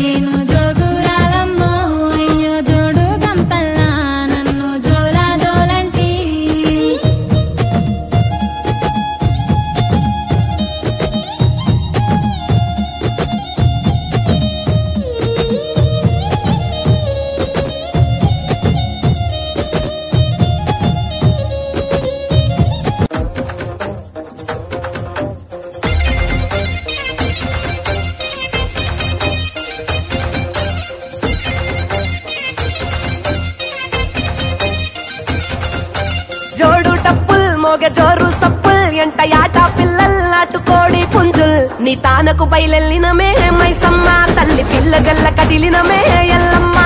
నేను జోగురాలమ్మో అయ్యో జోడు గంపల్లా నన్ను జోలా జోలంటి జోడు టప్పుల్ మోగ జోరు సప్పుల్ ఎంట యాట పిల్లల్ నాటుకోడి పుంజుల్ నీ తానకు బయలెల్లినమే మైసమ్మ తల్లి పిల్ల జల్ల కదిలినమే ఎల్లమ్మ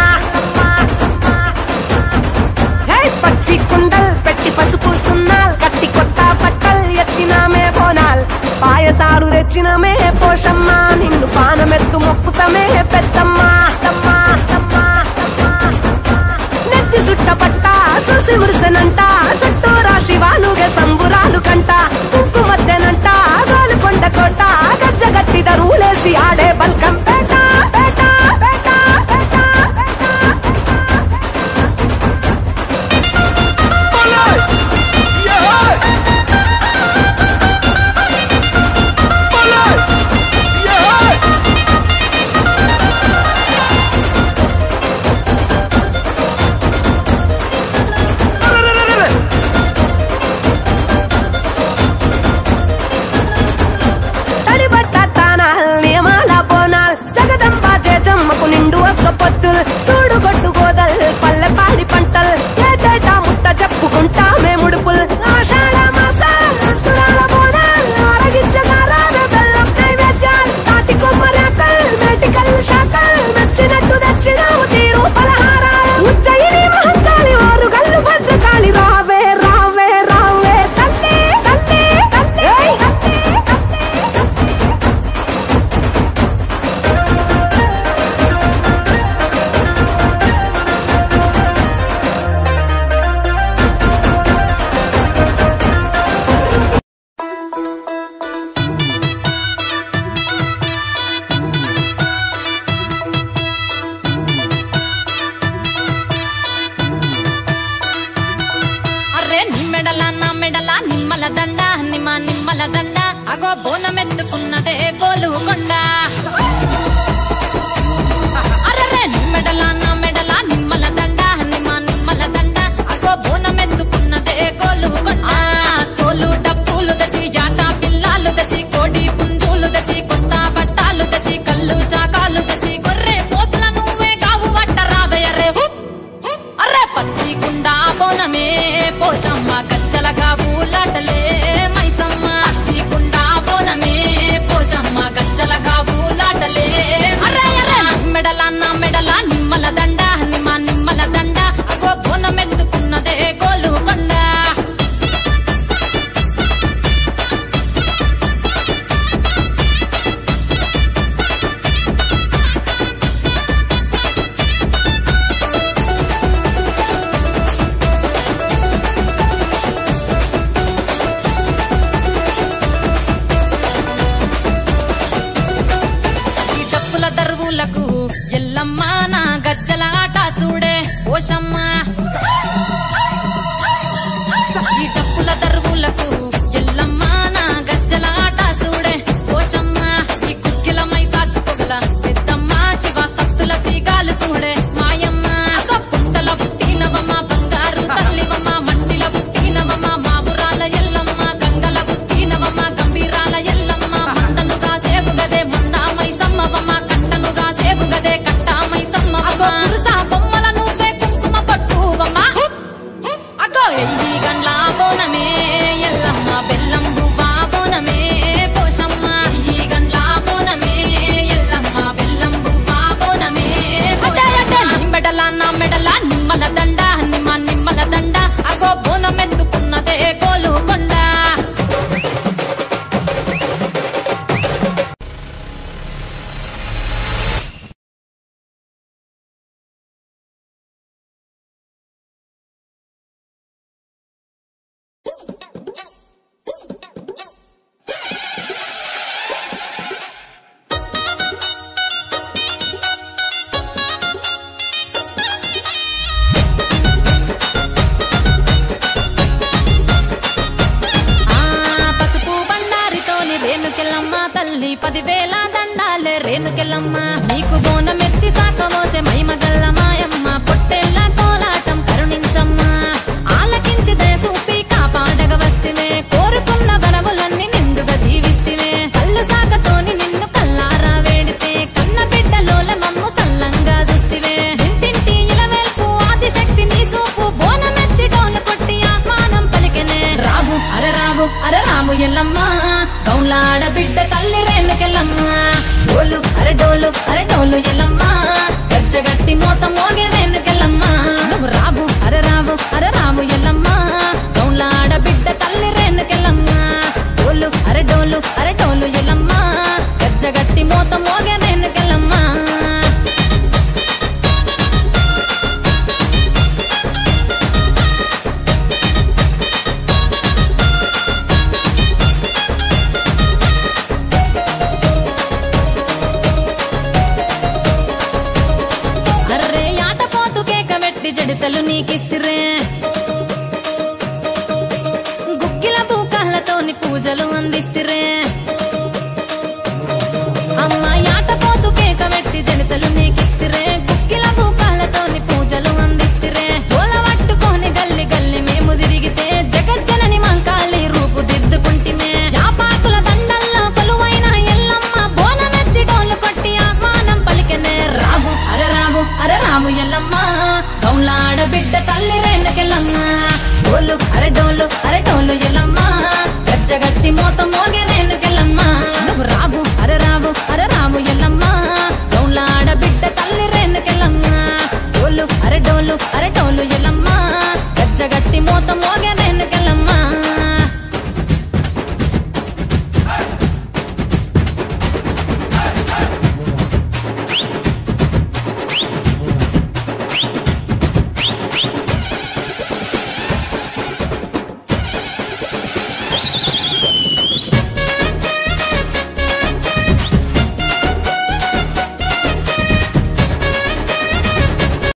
పచ్చి కుండల్ పెట్టి పసుపు సున్నాల్ కట్టి కొత్త పట్టల్ ఎత్తినామే బోనాల్ పాయసారు తెచ్చినమే పోషమ్మ నిన్ను పానమెత్తు మొక్కుతమే పెద్దమ్మ నెత్తి సుట్టపట్ట చూసి మురిసెనంట చుట్టూరా శివాలుగే సంబురాలు కంట కుంకు మద్దెనంట గోలుకొండ కోట గజ్జగట్టి దరువులేసి ఆడే బల్కం పేట పేట పేట నిండు ఒక్క పొత్తులు చూడు గొట్టు గోదల్ పల్లె పాడి పంటల్ ఏటేటా ముట్ట చెప్పుకుంటా మేముడుపుల్ ఆషాఢ మాసాల బోనాల్ ఆరగించగారాన బెల్లం నైవేద్యాలు తాటి కొమ్మరేకల్ మేటికల్ శాఖల్ నచ్చినట్టు దచ్చినావు తీరు పలహారాలు ఉజ్జయిని మహంకాళి వారు గల్లు భద్రకాళి రావే రావే రావే తల్లి తల్లి తల్లి నిమ్మల దండ నిమ్మల దండ అగో బోనమెత్తుకున్నదే గోలుకొండ అరే నిమ్మెడల నా మెడల నిమ్మల దండ నిమ్మల దండ అగో బోనమెత్తుకున్నదే గోలుకొండ తోలు డప్పులు దచి జాట పిల్లాలు దచి కోడి పుంజులు దచి కొత్త బట్టాలు దచి కళ్ళు శాఖలు దచి గొర్రె పోతుల నువ్వే కావు వట్ట రావయ్యరే అరే పచ్చి కుండ బోనమే పోచమ్మ గచ్చలగా ఊలాటలే మైసమ్మ పచ్చికుండా బోనమే పోషమ్మ గచ్చలగా ఊలాటలే అరే అరే మెడల నా మెడల నిమ్మల దండ నిమ్మల దండ అగో బోనమెత్తుకున్నదే గోలుకొండ దరువులకు ఎల్లమ్మ నా గజ్జల ఆట చూడే పోషమ్మ ఈ డప్పుల దరువులకు ఎల్లమ్మ నా గజ్జల ఆట చూడే పోషమ్మ ఈ కుక్కిల మై సాచుకోగల పెద్దమ్మ శివ సత్తుల తీగాలు చూడే మాయమ్మ పుట్టల పుట్టినవమ్మ బంగారు తల్లివమ్మ మంటిల పుట్టినవమ్మ మావురాల ఎల్లమ్మ గంగల పుట్టినవమ్మ గంభీరాల ఎల్లమ్మ మందనుగా సేపుగదే మందా మైసమ్మవమ్మ కట్టనుగా సేపుగదే కట్టా మైసమ్మవమ్మ పురుసా బొమ్మల నువ్వే కుంకుమ పట్టువమ్మ అగో ఎల్లి గండ్ల బోనమే ఎల్లమ్మ రేణుకెళ్ళమ్మ నీకు బోనమెత్తి సాకమోసే మైమగల్ల మాయమ్మ పొట్టెల్ల కోలాటం కరుణించమ్మ ఆలకించి దయచూపి కాపాడగ వస్తివే కోరుకున్న వరములన్నీ నిండుగా దీవిస్తివే కళ్ళు సాకతోని నిన్ను కల్లారా వేడితే కన్న బిడ్డలోల మమ్ము సల్లంగా చూస్తివే ఇంటింటి ఇలవేల్పు ఆదిశక్తి నీ చూపు బోనమెత్తి డోలు కొట్టి ఆహ్వానం పలికెనే రావు అర రాము ఎల్లమ్మ గౌలాడ బిడ్డ తల్లి రేణుకెళ్ళమ్మ డోలు అరడోలు ఎల్లమ్మ గజ్జగట్టి మోత మోగే రేణుకెళ్ళమ్మ నువ్వు రావు అర రాము ఎల్లమ్మ గౌలాడ బిడ్డ తల్లి రేణుకెళ్ళమ్మ డోలు అరడోలు ఎల్లమ్మ గజ్జగట్టి మోత మోగే రేణుకెళ్ళమ్మ జడితలు నీకిస్తిరే గుగ్గిల పూకాలతోని పూజలు అందిస్తిరే అమ్మ యాటపోతు కేక పెట్టి జడితలు నీకిస్తిరే గుగ్గిల పూకాలతోని పూజలు అందిస్తిరే పూల పట్టుకొని గల్లి గల్లి మేము తిరిగితే జగజ్జనని మంకాలి రూపు దిద్దుకుంటిమే యాపాకుల దండల్లో కొలువైన ఎల్లమ్మ బోనమెత్తి డోలు కొట్టి ఆహ్వానం పలికెనే రావు అర రాము ఎల్లమ్మ గౌలాడ బిడ్డ తల్లి రేణుకెళ్ళమ్మ డోలు అరడోలు ఎల్లమ్మ గజ్జగట్టి మోత మోగే రేణుకెళ్ళమ్మ నువ్వు రావు అర రాము ఎల్లమ్మ గౌలాడ బిడ్డ తల్లి రేణుకెళ్ళమ్మ డోలు అరడోలు ఎల్లమ్మ గజ్జగట్టి మోత మోగే